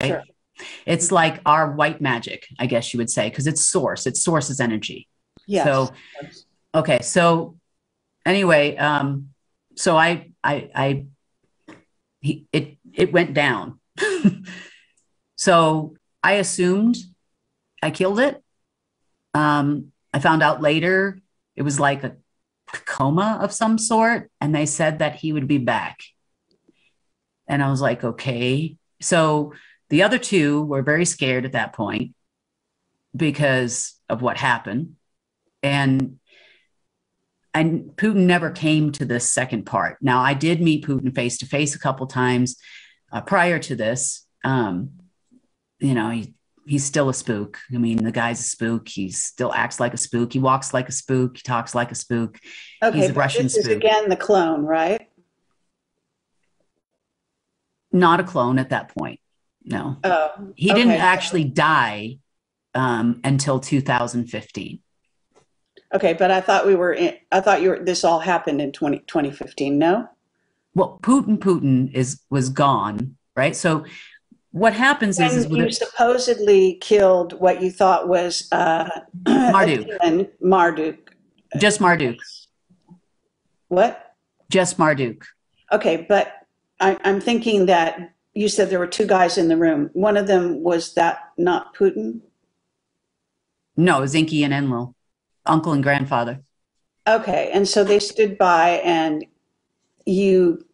Sure. It's like our white magic, I guess you would say, because it's source. It's source's energy. Yes. So, okay. So anyway, so it went down. So I assumed I killed it. I found out later it was like a coma of some sort, and they said that he would be back. And I was like, okay. So the other two were very scared at that point because of what happened. And Putin never came to this second part. Now, I did meet Putin face to face a couple times prior to this. He's still a spook. I mean, the guy's a spook. He still acts like a spook. He walks like a spook. He talks like a spook. Okay, he's a Russian this is spook. Again the clone, right? Not a clone at that point. No. Oh, he didn't actually die until 2015. Okay, but I thought this all happened in 2015, no? Well, Putin was gone, right? So what happens is you supposedly killed what you thought was Marduk. Marduk. Just Marduk. What? Just Marduk. Okay, but I'm thinking that you said there were two guys in the room. One of them, was that not Putin? No, it was Inky and Enlil, uncle and grandfather. Okay, and so they stood by and you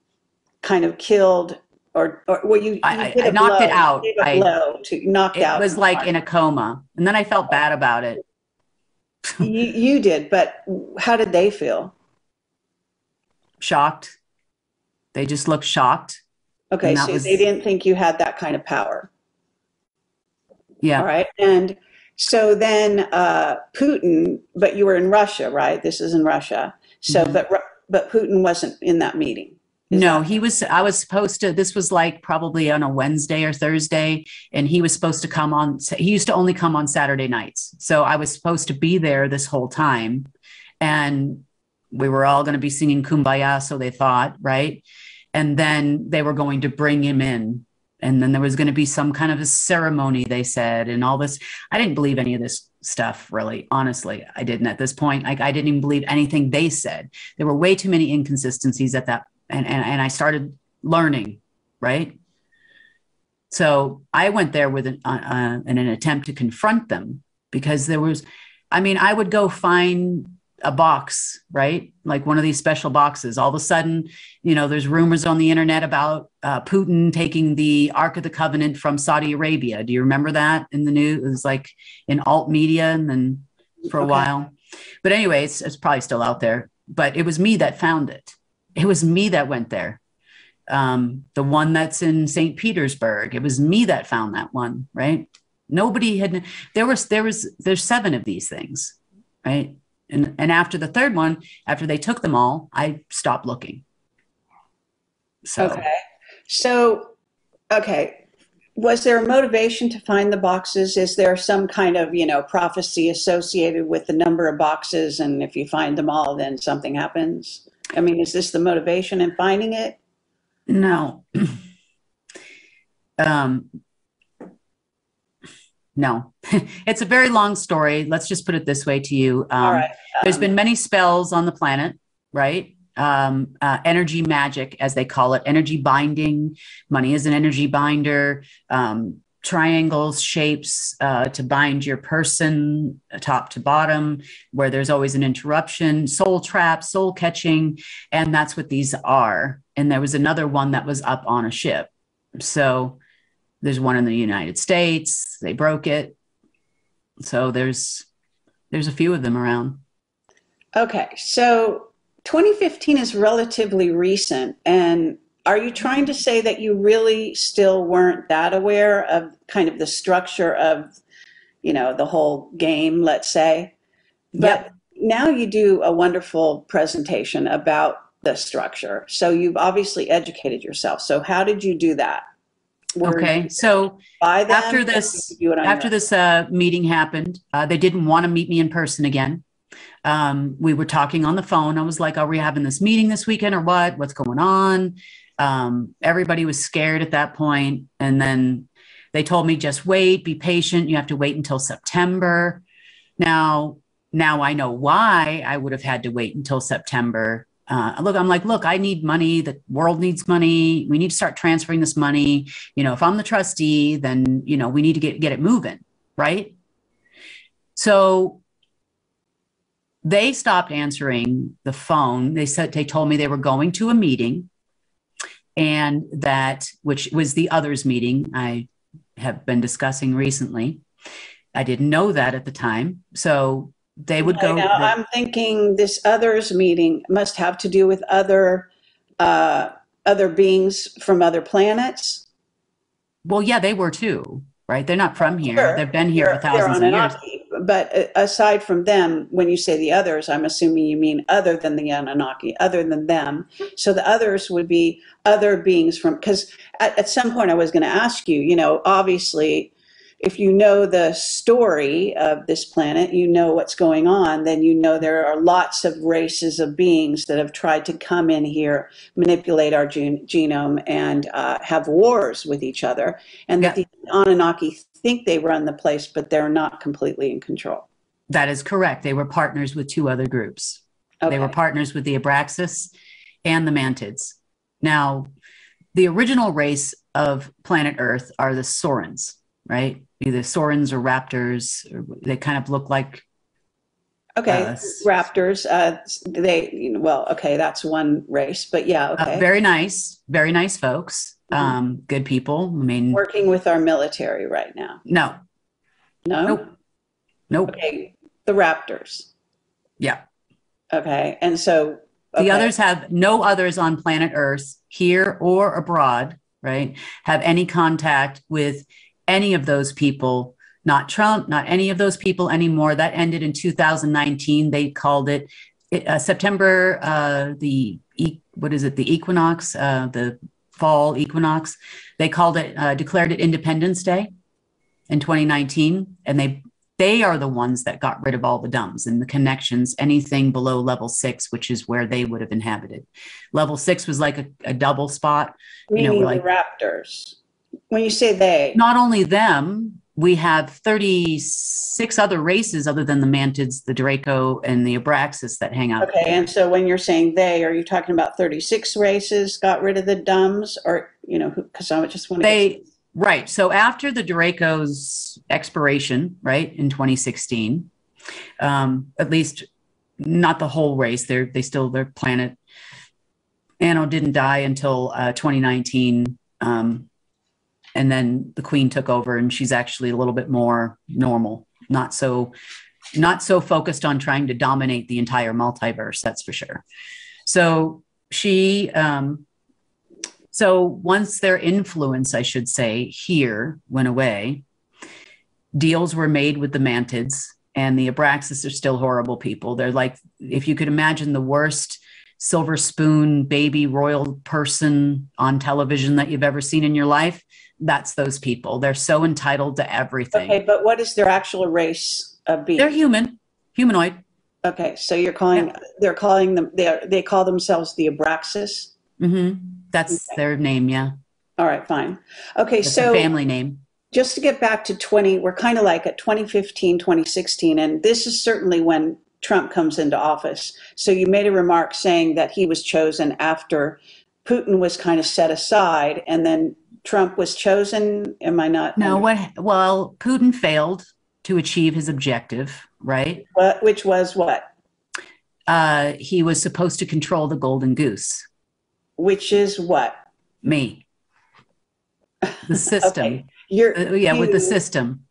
kind of killed, or well, I knocked it out. You did a blow to knock out. It was like in a coma, and then I felt bad about it. You did, but how did they feel? Shocked. They just looked shocked. Okay, so they didn't think you had that kind of power. Yeah. All right, and so then Putin, but you were in Russia, right? This is in Russia. So, but Putin wasn't in that meeting. No, he was. I was supposed to. This was like probably on a Wednesday or Thursday, and he was supposed to come on. He used to only come on Saturday nights, so I was supposed to be there this whole time, and we were all going to be singing "Kumbaya," so they thought, right? And then they were going to bring him in, and then there was going to be some kind of a ceremony, they said, and all this. I didn't believe any of this stuff, really. Honestly, I didn't at this point. Like, I didn't even believe anything they said. There were way too many inconsistencies at that. And I started learning, right? So I went there with in an attempt to confront them, because there was, I mean, I would go find a box, right? Like one of these special boxes. All of a sudden, there's rumors on the internet about Putin taking the Ark of the Covenant from Saudi Arabia. Do you remember that in the news? It was like in alt media, and then for a while. But anyway, it's probably still out there. But it was me that found it. It was me that went there. The one that's in St. Petersburg. It was me that found that one, right? Nobody had, there's 7 of these things, right? And after the third one, after they took them all, I stopped looking. So, was there a motivation to find the boxes? Is there some kind of, prophecy associated with the number of boxes? And if you find them all, then something happens? I mean, is this the motivation in finding it? No. No. It's a very long story. Let's just put it this way to you. All right. There's been many spells on the planet, right? Energy magic, as they call it, energy binding. Money is an energy binder. Triangles, shapes to bind your person top to bottom, where there's always an interruption, soul trap, soul catching, and that's what these are. And there was another one that was up on a ship. So there's one in the United States. They broke it. So there's a few of them around. Okay, so 2015 is relatively recent, and are you trying to say that you really still weren't that aware of kind of the structure of, the whole game, let's say? But now you do a wonderful presentation about the structure. So you've obviously educated yourself. So how did you do that? So after this meeting happened, they didn't want to meet me in person again. We were talking on the phone. I was like, are we having this meeting this weekend or what? What's going on? Everybody was scared at that point. And then They told me just wait, be patient. You have to wait until September. Now I know why I would have had to wait until September. I'm like, look, I need money. The world needs money. We need to start transferring this money. If I'm the trustee, then, we need to get it moving. Right. So they stopped answering the phone. They told me they were going to a meeting, and which was the others meeting I have been discussing recently. I didn't know that at the time. So they would go. Now, I'm thinking this others meeting must have to do with other beings from other planets. Well, yeah, they were too, right? They're not from here. Sure. They've been here for They're thousands on of years. Anunnaki. But aside from them, when you say the others, I'm assuming you mean other than the Anunnaki, other than them. So the others would be other beings from, because at some point I was going to ask you, obviously, if you know the story of this planet, you know what's going on, then there are lots of races of beings that have tried to come in here, manipulate our genome, and have wars with each other. And that the Anunnaki think they run the place, but they're not completely in control. That is correct. They were partners with two other groups. Okay. They were partners with the Abraxas and the Mantids. Now, the original race of planet Earth are the Saurans, right? Either Saurans or Raptors. They kind of look like. Okay, Raptors. Okay, that's one race, but yeah, okay. Very nice folks. Good people. I mean, working with our military right now. No. Nope. Okay, the Raptors. Yeah. Okay, and so the others have no others on planet Earth, here or abroad, right? Have any contact with any of those people, not Trump, not any of those people anymore. That ended in 2019. They called it September, the equinox, the fall equinox. They declared it Independence Day in 2019. And they are the ones that got rid of all the dumbs and the connections, anything below level 6, which is where they would have inhabited. Level 6 was like a double spot. Meaning the Raptors. When you say they, not only them, we have 36 other races other than the Mantids, the Draco, and the Abraxas that hang out. Okay, there. And so when you're saying they, are you talking about 36 races got rid of the dumbs, or because I just want to. Right. So after the Draco's expiration, right, in 2016, at least not the whole race. Their planet Anno didn't die until 2019. And then the queen took over, and she's actually a little bit more normal, not so focused on trying to dominate the entire multiverse. That's for sure. So so once their influence, I should say, here went away, deals were made with the Mantids, and the Abraxas are still horrible people. They're like, if you could imagine the worst silver spoon baby royal person on television that you've ever seen in your life, that's those people. They're so entitled to everything. Okay, but what is their actual race of being? They're humanoid. Okay, so they call themselves the Abraxas? Mm-hmm. That's their name, yeah. All right, fine. Okay, that's so family name. Just to get back to we're kind of like at 2015, 2016, and this is certainly when Trump comes into office. So you made a remark saying that he was chosen after Putin was kind of set aside, and then Trump was chosen. Am I not? No, well, Putin failed to achieve his objective, right? Which was what? He was supposed to control the golden goose. Which is what? Me. The system. Okay. With the system.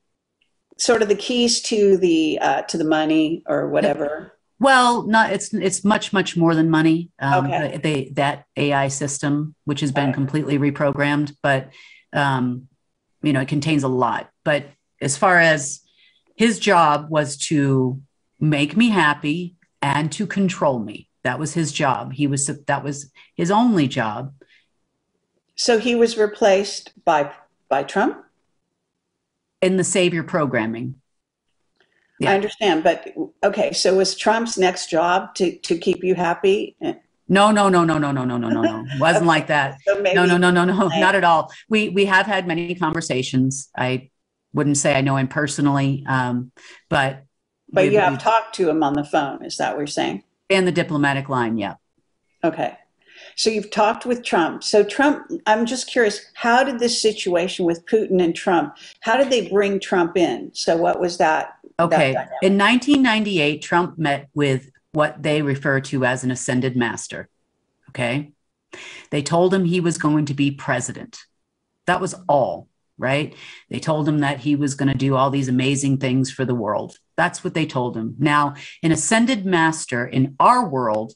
Sort of the keys to the money or whatever. Well, it's much more than money. Okay. That AI system, which has been completely reprogrammed, but it contains a lot. But as far as his job was to make me happy and to control me. That was his job. That was his only job. So he was replaced by Trump? In the savior programming. Yeah. I understand, but okay, so was Trump's next job to keep you happy? No, no, no, no, no, no, no, no, no, no. Wasn't Okay, like that. so No, no, maybe, no, no, no, not at all. We have had many conversations. I wouldn't say I know him personally, but but you have we talked to him on the phone. Is that what you're saying? and the diplomatic line. Yeah. Okay. So you've talked with Trump. So Trump, I'm just curious, how did this situation with Putin and Trump, how did they bring Trump in? So what was that Okay. dynamic? In 1998, Trump met with what they refer to as an ascended master. Okay. They told him he was going to be president. That was all, right? They told him that he was going to do all these amazing things for the world. That's what they told him. Now, an ascended master in our world,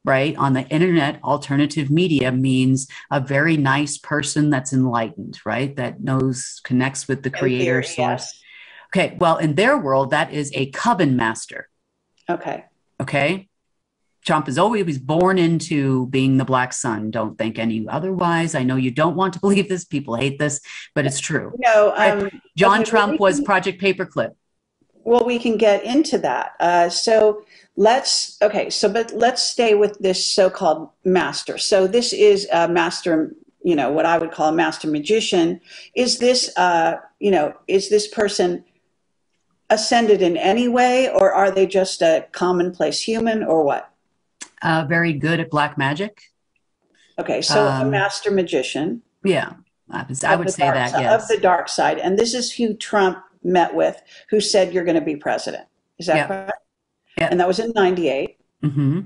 right, on the internet, alternative media means a very nice person that's enlightened, right? That knows, connects with the In creator theory, source. yes. Okay. Well, in their world, that is a coven master. Okay. Okay. Trump is always born into being the black sun. Don't think any otherwise. I know you don't want to believe this. People hate this, but it's true. No, Right? John okay, Trump was Project Paperclip. well, we can get into that. So okay, so but let's stay with this so-called master. So this is a master, what I would call a master magician. Is this, is this person ascended in any way, or are they just a commonplace human, or what? Very good at black magic. Okay, so a Um, master magician yeah, I would say that, of the yes. dark side, and this is who Trump met with, who said you're going to be president. Is that Yeah, correct? yeah. And that was in '98. hmm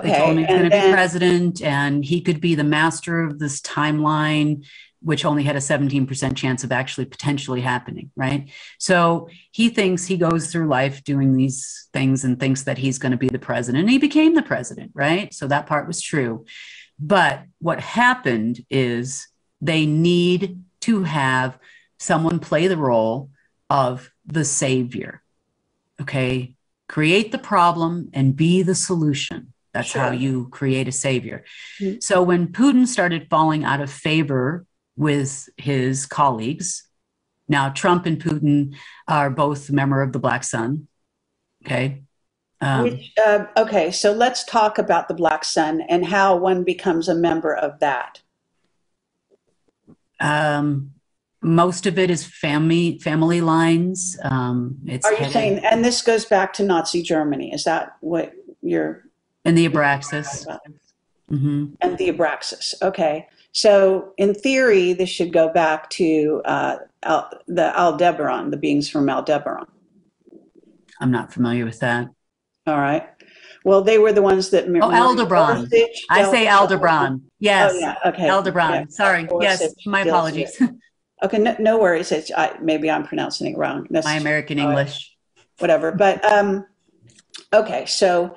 They told him Okay, he was going and to be then president and he could be the master of this timeline, which only had a 17% chance of actually potentially happening, right? So he thinks he goes through life doing these things and thinks that he's going to be the president. And he became the president, right? So that part was true. But what happened is they need to have someone play the role of the savior, okay? Create the problem and be the solution. That's how sure. you create a savior. Mhm. So when Putin started falling out of favor with his colleagues, now Trump and Putin are both a member of the Black Sun. Okay. Um, Okay, so let's talk about the Black Sun and how one becomes a member of that. um, Most of it is family lines. It's Are you headed saying, and this goes back to Nazi Germany, is that what you're in the talking Abraxas. about? hmm And the Abraxas, okay. So in theory, this should go back to the Aldebaran, the beings from Aldebaran. I'm not familiar with that. All right. Well, they were the ones that Oh, Marie Aldebaran. Gorsuch I dealt say with. Aldebaran. Oh, Yes, yeah. Okay. Yeah. Aldebaran. Sorry. Gorsuch Yes, my deals with. apologies. Okay. No, no worries. Maybe I'm pronouncing it wrong. My That's American how English. whatever. But okay. So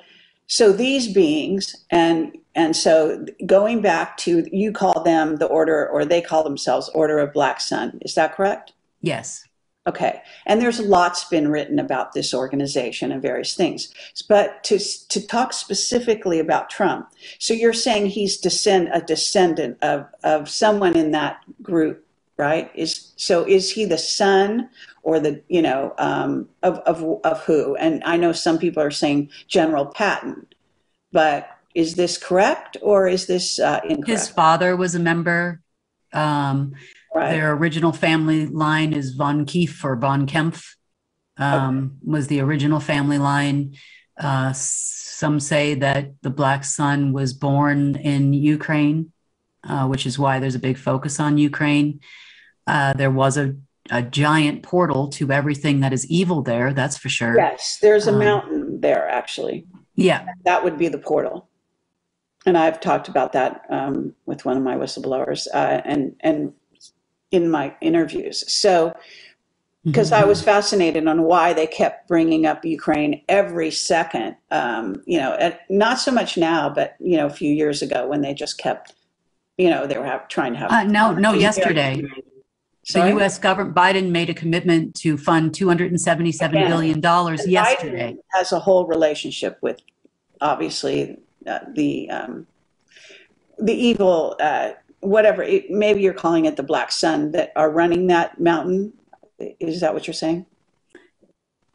these beings and so going back to you call them the order, or they call themselves Order of Black Sun. Is that correct? Yes. Okay. And there's lots been written about this organization and various things. But to talk specifically about Trump, so you're saying he's a descendant of someone in that group, right? Is he the son or the, of who? And I know some people are saying General Patton, but is this correct or is this His incorrect? father was a member. Um, Right. their original family line is von Kief or von Kempf, Okay. was the original family line. Some say that the Black Sun was born in Ukraine, which is why there's a big focus on Ukraine. There was a giant portal to everything that is evil there, that's for sure. Yes, there's a Um, mountain there actually. yeah, That would be the portal. And I've talked about that with one of my whistleblowers and in my interviews. So, because I was Mhm. fascinated on why they kept bringing up Ukraine every second, not so much now, but, a few years ago when they just kept, they were trying to have No, no, yesterday. conspiracy. The Sorry? US government, Biden made a commitment to fund $277 Again, billion dollars and Biden yesterday. has a whole relationship with obviously the evil, whatever, maybe you're calling it the Black Sun that are running that mountain. Is that what you're saying?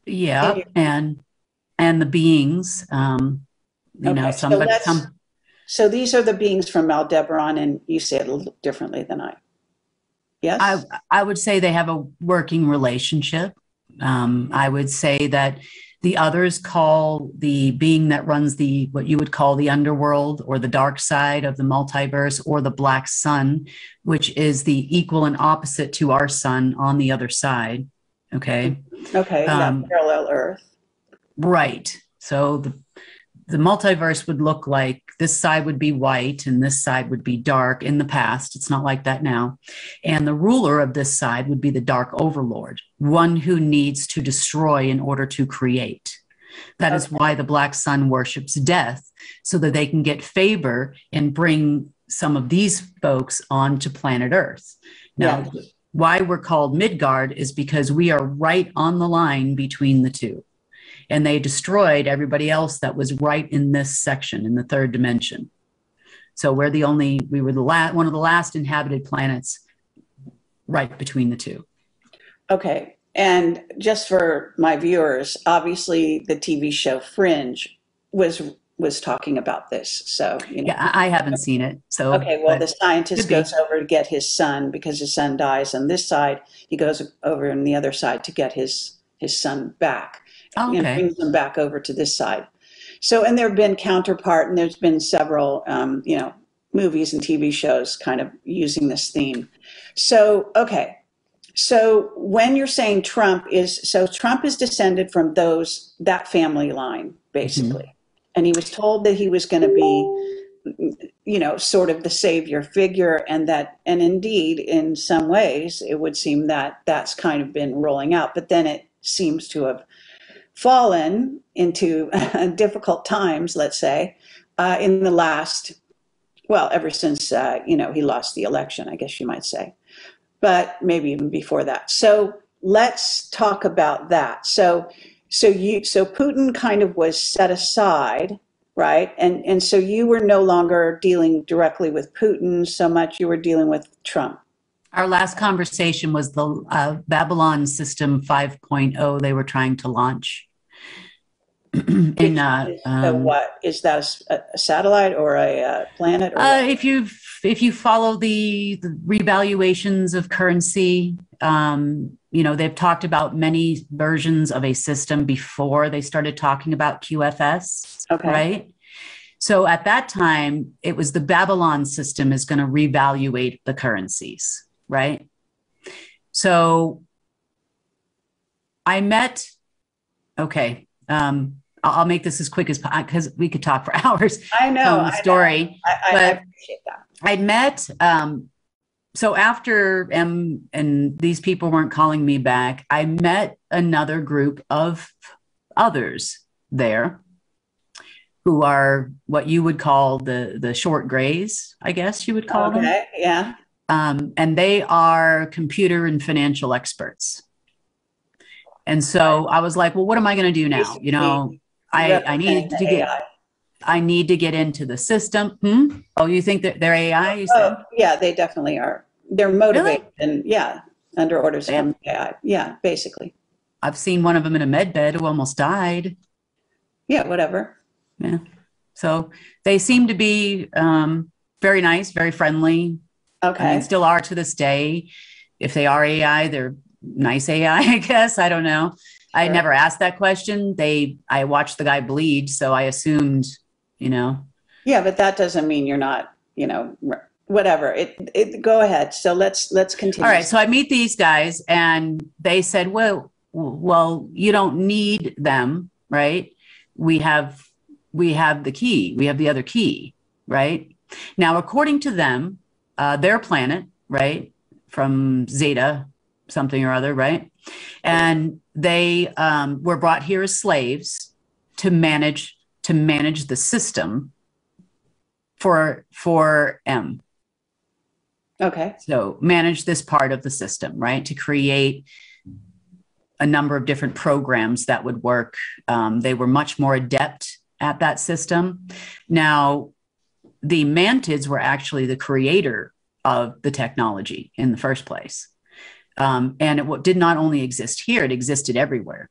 Yeah, and the beings, Okay, so some So these are the beings from Aldebaran, and you say it a little differently than I. I Yes? I would say they have a working relationship. I would say that the others call the being that runs the what you would call the underworld or the dark side of the multiverse or the black sun, which is the equal and opposite to our sun on the other side. Okay. Okay, that Um, parallel Earth. right. So the multiverse would look like this side would be white and this side would be dark in the past. It's not like that now. And the ruler of this side would be the dark overlord, one who needs to destroy in order to create. That is Okay. why the black sun worships death, so that they can get favor and bring some of these folks onto planet Earth. Now, Yes. why we're called Midgard is because we are right on the line between the two, and they destroyed everybody else that was right in this section in the third dimension. So we're we were one of the last inhabited planets right between the two. Okay. And just for my viewers, obviously the TV show Fringe was talking about this. So, Yeah, I haven't seen it. So, okay, well, but the scientist could be. goes over to get his son because his son dies on this side. He goes over on the other side to get his son back, Oh, okay. brings him back over to this side. So, and there have been counterpart, and there's been several, movies and TV shows kind of using this theme. So, okay. So when you're saying Trump is descended from that family line, Mhm. basically. And he was told that he was going to be, sort of the savior figure, and indeed, in some ways, it would seem that that's kind of been rolling out, but then it seems to have fallen into difficult times, let's say, in the last, well, ever since, he lost the election, I guess you might say, but maybe even before that. So let's talk about that. So Putin kind of was set aside, right? And so you were no longer dealing directly with Putin so much, you were dealing with Trump. Our last conversation was the Babylon System 5.0 they were trying to launch. in Which is what is that, a satellite or a planet or what? if you follow the revaluations of currency, they've talked about many versions of a system before they started talking about QFS, Okay. right? So at that time, it was the Babylon system is going to revaluate the currencies, right? So I met, okay, I'll make this as quick as because we could talk for hours I know. telling the story. I But appreciate that. I'd met, so after and these people weren't calling me back, I met another group of others there who are what you would call the short grays, I guess you would call them. Okay. Yeah. And they are computer and financial experts. And so I was like, well, what am I going to do now? I need to get AI. I need to get into the system. Oh, you think that they're AI? You said? Oh, yeah, they definitely are. They're Really? motivated and yeah, under orders Yeah. from AI. Yeah, basically. I've seen one of them in a med bed who almost died. Yeah, whatever. Yeah. So they seem to be very nice, very friendly. I mean, Okay. still are to this day. If they are AI, they're nice AI, I guess. I don't know. I Sure. never asked that question. I watched the guy bleed, so I assumed, Yeah, but that doesn't mean you're not, whatever. Go ahead. So let's continue. All right. So I meet these guys and they said, well, you don't need them, right? We have the key. We have the other key, right? Now, according to them, their planet, right, from Zeta, something or other, right? And they were brought here as slaves to manage the system for M. Okay. So manage this part of the system, right? To create a number of different programs that would work. They were much more adept at that system. Now, the mantids were actually the creator of the technology in the first place. And it did not only exist here, it existed everywhere.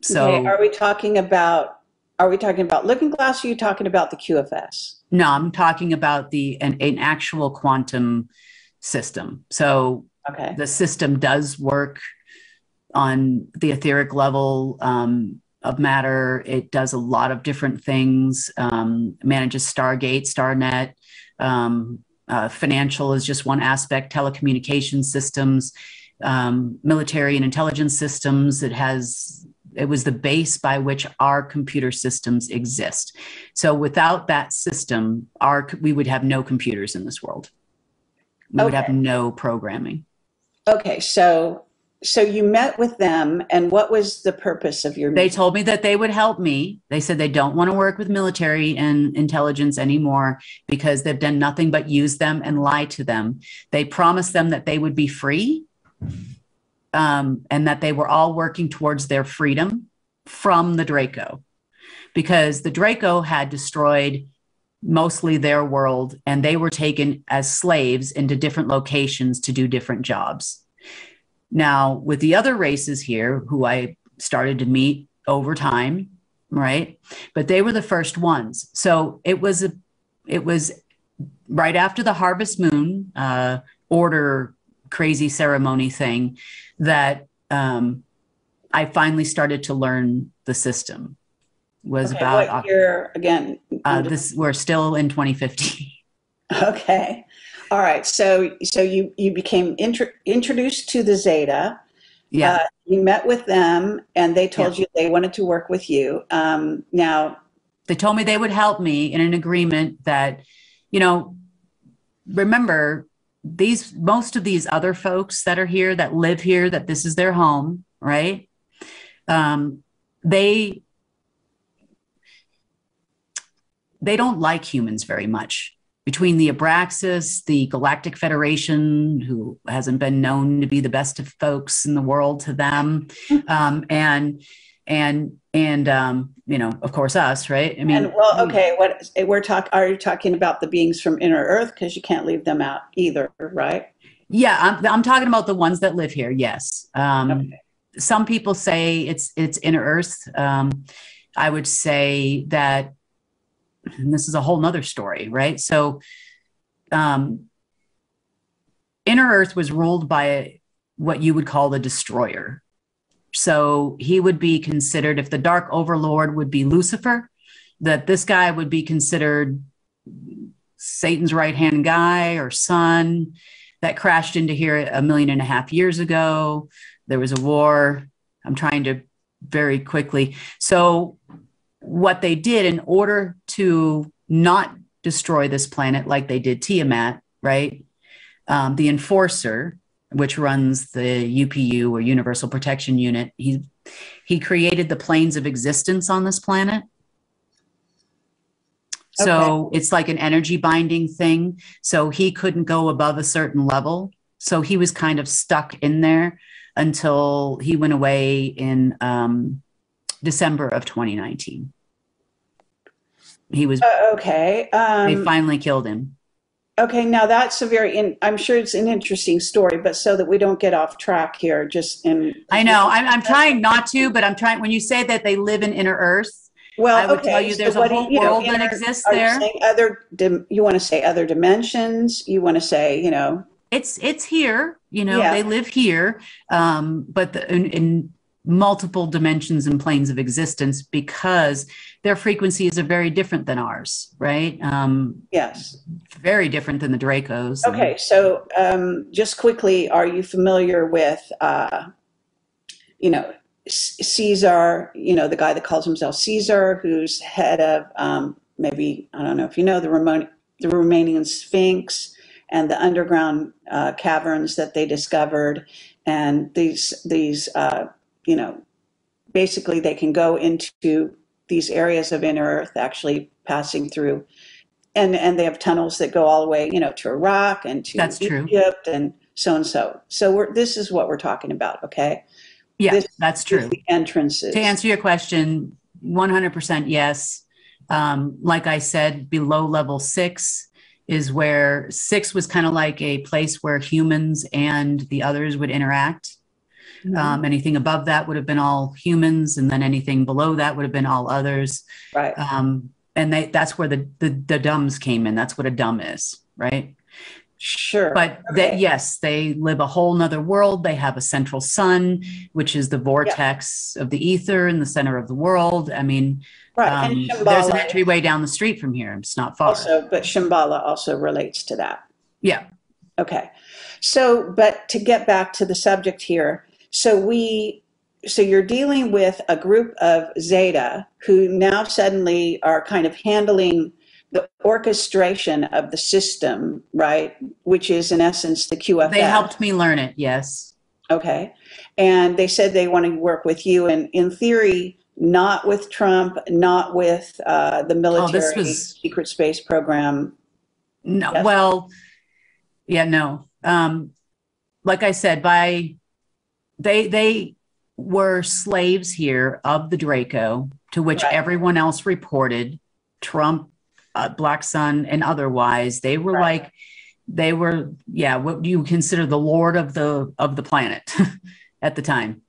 So Okay. Are we talking about Looking Glass? Or are you talking about the QFS? No, I'm talking about an actual quantum system. So Okay. the system does work on the etheric level of matter. It does a lot of different things, manages Stargate, Starnet. Financial is just one aspect, telecommunication systems, military and intelligence systems. It was the base by which our computer systems exist. So without that system, we would have no computers in this world. We would have no programming. Okay, so you met with them, and what was the purpose of your meeting? They told me that they would help me. They said they don't want to work with military and intelligence anymore because they've done nothing but use them and lie to them. They promised them that they would be free, and that they were all working towards their freedom from the Draco, because the Draco had destroyed mostly their world, and they were taken as slaves into different locations to do different jobs. Now, with the other races here, who I started to meet over time, right? But they were the first ones. So it was right after the Harvest Moon order crazy ceremony thing that I finally started to learn the system. Was about what year again? We're still in 2015. Okay. All right. So you became introduced to the Zeta. Yeah. You met with them, and they told you they wanted to work with you. Now, they told me they would help me in an agreement that, remember, most of these other folks that are here, that live here, that this is their home, right? They don't like humans very much. Between the Abraxas, the Galactic Federation, who hasn't been known to be the best of folks in the world to them, and of course us, right? I mean, are you talking about the beings from Inner Earth? Because you can't leave them out either, right? Yeah, I'm talking about the ones that live here. Yes. Some people say it's Inner Earth. I would say that. And this is a whole nother story, right? So Inner Earth was ruled by what you would call the destroyer. So he would be considered, if the Dark Overlord would be Lucifer, that this guy would be considered Satan's right-hand guy or son that crashed into here 1.5 million years ago. There was a war. I'm trying to very quickly. So what they did in order to not destroy this planet like they did Tiamat, right? The Enforcer, which runs the UPU or Universal Protection Unit, he created the planes of existence on this planet. So it's like an energy binding thing. So he couldn't go above a certain level. So he was kind of stuck in there until he went away in December of 2019. He was okay. They finally killed him. Okay, now that's I'm sure it's an interesting story, but so that we don't get off track here, I know I'm trying not to, but I'm trying. When you say that they live in Inner Earth, well, I would tell you there's a whole world that exists there. You want to say other dimensions? You want to say, it's here. They live here, but in multiple dimensions and planes of existence, because their frequencies are very different than ours, right? Yes. Very different than the Dracos. Okay, so just quickly, are you familiar with, Caesar, the guy that calls himself Caesar, who's head of maybe, I don't know if you know, the Romanian Sphinx and the underground caverns that they discovered, and these basically they can go into these areas of Inner Earth, actually passing through, and they have tunnels that go all the way, to Iraq and to Egypt and so and so. So this is what we're talking about, okay? Yeah, that's true. The entrances. To answer your question, 100% yes. Like I said, below level 6 is where 6 was kind of like a place where humans and the others would interact. Mm-hmm. Anything above that would have been all humans, and then anything below that would have been all others. Right. and that's where the dumbs came in. That's what a dumb is, right? Sure. But Okay. yes, they live a whole nother world. They have a central sun, which is the Yeah. vortex of the ether in the center of the world. I mean, Right. And there's an Shambhala entryway down the street from here. It's not far. also, but Shambhala also relates to that. Yeah. Okay. So, but to get back to the subject here, so you're dealing with a group of Zeta who now suddenly are kind of handling the orchestration of the system, right? Which is in essence the They QFS. helped me learn it. Yes. Okay. And they said they want to work with you, and in theory, not with Trump, not with the Oh, this military was secret space program. no. Yes. Well, yeah, no. Like I said, they were slaves here of the Draco, to which Right. everyone else reported. Trump, Black Sun, and otherwise, they were Right. like they were, yeah, what do you consider the lord of the planet at the time?